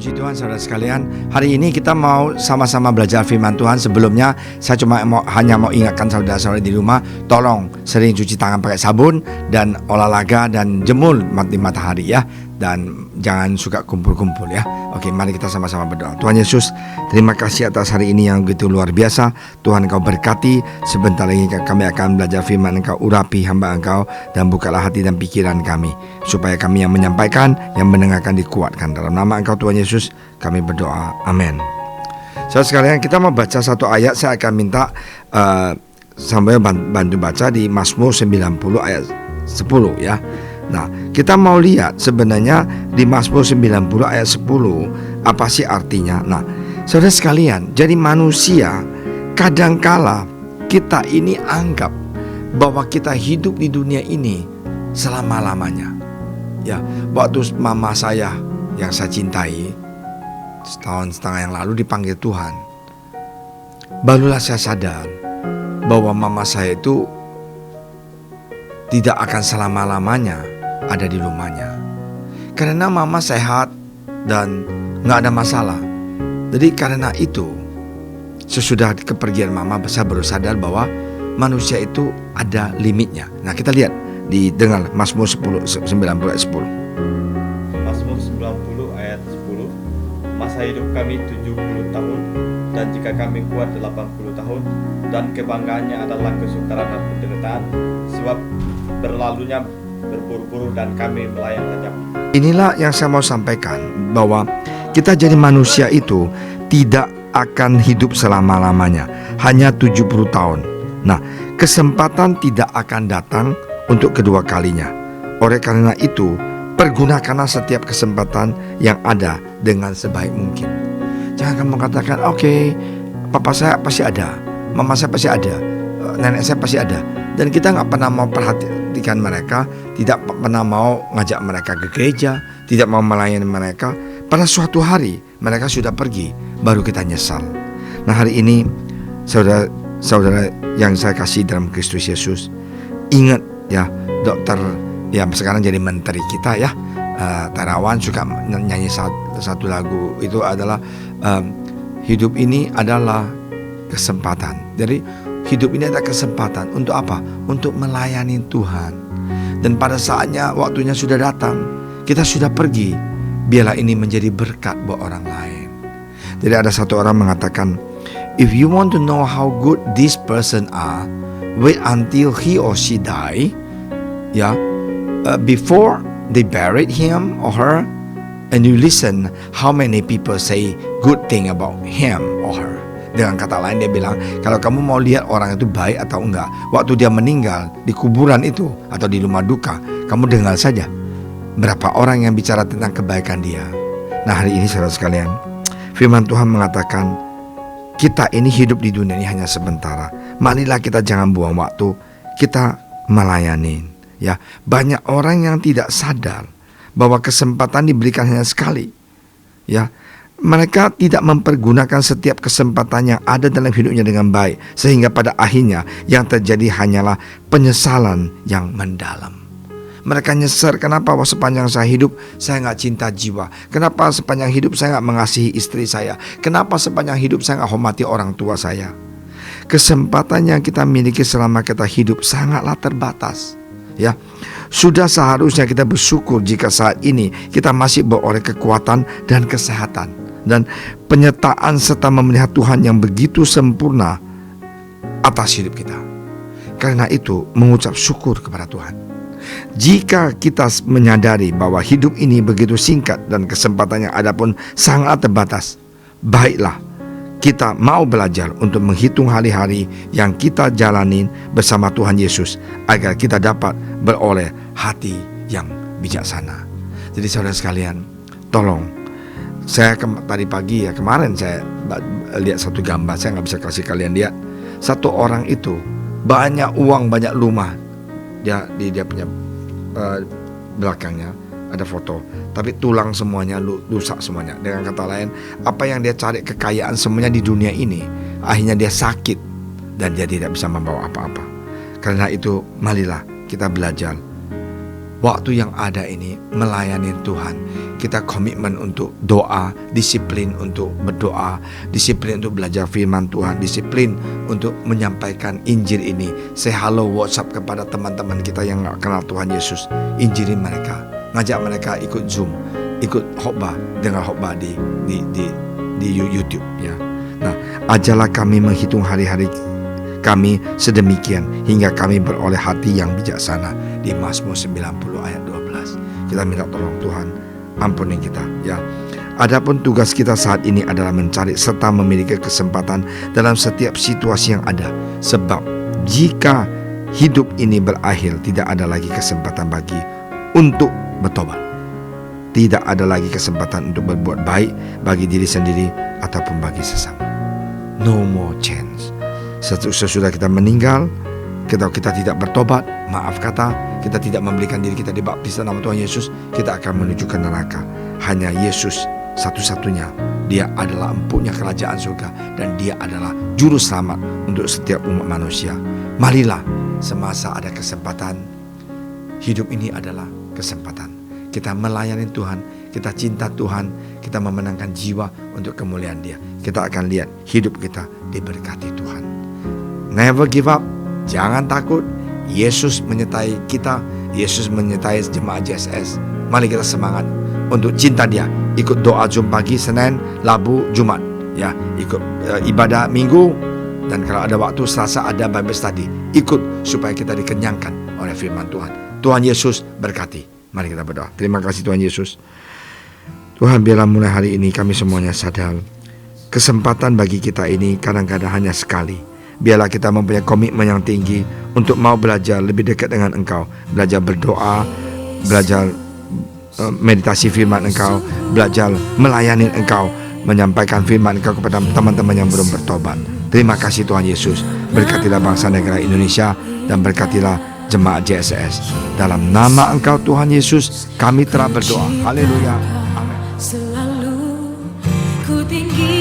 Puji Tuhan saudara sekalian, hari ini kita mau sama-sama belajar firman Tuhan. Sebelumnya saya hanya mau ingatkan saudara-saudara di rumah, tolong sering cuci tangan pakai sabun dan olahraga dan jemur di matahari ya. Dan jangan suka kumpul-kumpul ya. Oke, mari kita sama-sama berdoa. Tuhan Yesus, terima kasih atas hari ini yang begitu luar biasa. Tuhan, Engkau berkati. Sebentar lagi kami akan belajar firman Engkau, urapi hamba Engkau dan bukalah hati dan pikiran kami, supaya kami yang menyampaikan, yang mendengarkan dikuatkan. Dalam nama Engkau Tuhan Yesus kami berdoa, amin. Saudara sekalian, kita mau baca satu ayat. Saya akan minta sambil bantu baca di Mazmur 90 ayat 10 ya. Nah, kita mau lihat sebenarnya di Mazmur 90 ayat 10 apa sih artinya. Nah, saudara sekalian, jadi manusia kadangkala kita ini anggap bahwa kita hidup di dunia ini selama-lamanya. Ya, waktu mama saya yang saya cintai setahun setengah yang lalu dipanggil Tuhan, barulah saya sadar bahwa mama saya itu tidak akan selama-lamanya ada di rumahnya. Karena mama sehat dan gak ada masalah. Jadi karena itu, sesudah kepergian mama, saya baru sadar bahwa manusia itu ada limitnya. Nah, kita lihat dengar Mazmur 90 ayat 10. Mazmur 90 ayat 10. Masa hidup kami 70 tahun, dan jika kami kuat 80 tahun, dan kebanggaannya adalah kesukaran dan penderitaan, sebab berlalunya berburu-buru dan kami melayang lenyap. Inilah yang saya mau sampaikan, bahwa kita jadi manusia itu tidak akan hidup selama-lamanya, hanya 70 tahun. Nah, kesempatan tidak akan datang untuk kedua kalinya. Oleh karena itu, pergunakanlah setiap kesempatan yang ada dengan sebaik mungkin. Jangan kamu katakan, oke, papa saya pasti ada, mama saya pasti ada, nenek saya pasti ada. Dan kita gak pernah mau perhatikan mereka, tidak pernah mau ngajak mereka ke gereja, tidak mau melayani mereka. Pada suatu hari mereka sudah pergi, baru kita nyesal. Nah, hari ini saudara-saudara yang saya kasih dalam Kristus Yesus, ingat ya, dokter yang sekarang jadi menteri kita ya, Terawan suka nyanyi satu lagu, itu adalah hidup ini adalah kesempatan. Jadi hidup ini ada kesempatan untuk apa? Untuk melayani Tuhan. Dan pada saatnya, waktunya sudah datang, kita sudah pergi, biarlah ini menjadi berkat buat orang lain. Jadi ada satu orang mengatakan, if you want to know how good this person are, wait until he or she die, ya, before they buried him or her, and you listen how many people say good thing about him or her. Dengan kata lain dia bilang, kalau kamu mau lihat orang itu baik atau enggak, waktu dia meninggal di kuburan itu atau di rumah duka, kamu dengar saja berapa orang yang bicara tentang kebaikan dia. Nah, hari ini saudara sekalian, firman Tuhan mengatakan kita ini hidup di dunia ini hanya sementara. Marilah kita jangan buang waktu, kita melayani ya. Banyak orang yang tidak sadar bahwa kesempatan diberikan hanya sekali ya. Mereka tidak mempergunakan setiap kesempatan yang ada dalam hidupnya dengan baik, sehingga pada akhirnya yang terjadi hanyalah penyesalan yang mendalam. Mereka nyesar, kenapa sepanjang saya hidup saya gak cinta jiwa, kenapa sepanjang hidup saya gak mengasihi istri saya, kenapa sepanjang hidup saya gak hormati orang tua saya. Kesempatan yang kita miliki selama kita hidup sangatlah terbatas ya. Sudah seharusnya kita bersyukur jika saat ini kita masih beroleh kekuatan dan kesehatan dan penyertaan serta memelihat Tuhan yang begitu sempurna atas hidup kita. Karena itu mengucap syukur kepada Tuhan. Jika kita menyadari bahwa hidup ini begitu singkat dan kesempatan yang ada pun sangat terbatas, baiklah kita mau belajar untuk menghitung hari-hari yang kita jalanin bersama Tuhan Yesus, agar kita dapat beroleh hati yang bijaksana. Jadi saudara sekalian, tolong, saya tadi pagi ya, kemarin saya lihat satu gambar, saya gak bisa kasih kalian lihat. Satu orang itu banyak uang, banyak rumah, dia punya belakangnya ada foto, tapi tulang semuanya rusak semuanya. Dengan kata lain, apa yang dia cari kekayaan semuanya di dunia ini, akhirnya dia sakit dan dia tidak bisa membawa apa-apa. Karena itu marilah kita belajar waktu yang ada ini melayani Tuhan. Kita komitmen untuk doa, disiplin untuk berdoa, disiplin untuk belajar firman Tuhan, disiplin untuk menyampaikan Injil ini. Say hello WhatsApp kepada teman-teman kita yang gak kenal Tuhan Yesus. Injilin mereka, ngajak mereka ikut Zoom, ikut khotbah, dengar khotbah di YouTube ya. Nah, ajarlah kami menghitung hari-hari kami sedemikian hingga kami beroleh hati yang bijaksana. Di Mazmur 90 ayat 12. Kita minta tolong Tuhan, ampuni kita ya. Adapun tugas kita saat ini adalah mencari serta memiliki kesempatan dalam setiap situasi yang ada. Sebab jika hidup ini berakhir, tidak ada lagi kesempatan bagi untuk bertobat. Tidak ada lagi kesempatan untuk berbuat baik bagi diri sendiri ataupun bagi sesama. No more chance. Sesudah kita meninggal, kita tidak bertobat, maaf kata, kita tidak memberikan diri kita dibaptis dalam nama Tuhan Yesus, kita akan menuju ke neraka. Hanya Yesus satu-satunya, Dia adalah empuknya kerajaan surga, dan Dia adalah juru selamat untuk setiap umat manusia. Marilah semasa ada kesempatan, hidup ini adalah kesempatan kita melayani Tuhan, kita cinta Tuhan, kita memenangkan jiwa untuk kemuliaan Dia. Kita akan lihat hidup kita diberkati Tuhan. Never give up, jangan takut. Yesus menyertai kita, Yesus menyertai jemaat JSS. Mari kita semangat untuk cinta Dia. Ikut doa Zoom pagi, Senin, Rabu, Jumat ya. Ikut ibadah Minggu, dan kalau ada waktu Selasa ada Bible study. Ikut supaya kita dikenyangkan oleh firman Tuhan. Tuhan Yesus berkati. Mari kita berdoa. Terima kasih Tuhan Yesus. Tuhan, biarlah mulai hari ini kami semuanya sadar kesempatan bagi kita ini kadang-kadang hanya sekali. Biarlah kita mempunyai komitmen yang tinggi untuk mau belajar lebih dekat dengan Engkau, belajar berdoa, belajar meditasi firman Engkau, belajar melayani Engkau, menyampaikan firman Engkau kepada teman-teman yang belum bertobat. Terima kasih Tuhan Yesus. Berkatilah bangsa negara Indonesia dan berkatilah jemaat JSS. Dalam nama Engkau Tuhan Yesus, kami telah berdoa. Haleluya. Amin. Selalu ku tinggi